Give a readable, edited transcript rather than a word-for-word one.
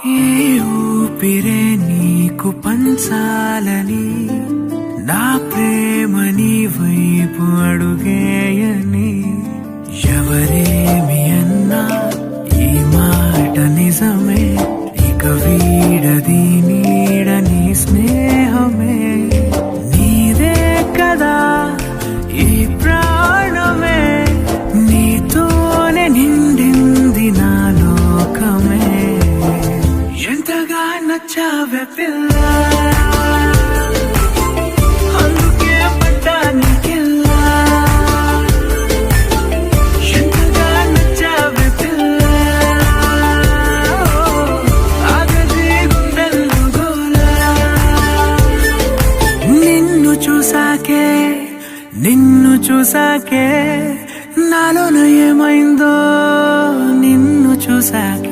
ఏ ఊపిరే నీకు పంచాలని నా ప్రేమ నీ వైపు అడుగేయని ఎవరేమి అన్నా ఈ మాట నిజమే ఇక వీడది నీడని స్నేహమే నీదే కదా ఈ ప్రాణమే నీతోనే నిండింది నా లోకమే ఎంతగా నచ్చావే పిల్ల అందుకే పడ్డా నీకెల్లా ఎంతగా నచ్చావే పిల్ల ఆగది గుండెల్లో గోలా నిన్ను చూసాకే నాలోన ఏమైందో నిన్ను చూసాకే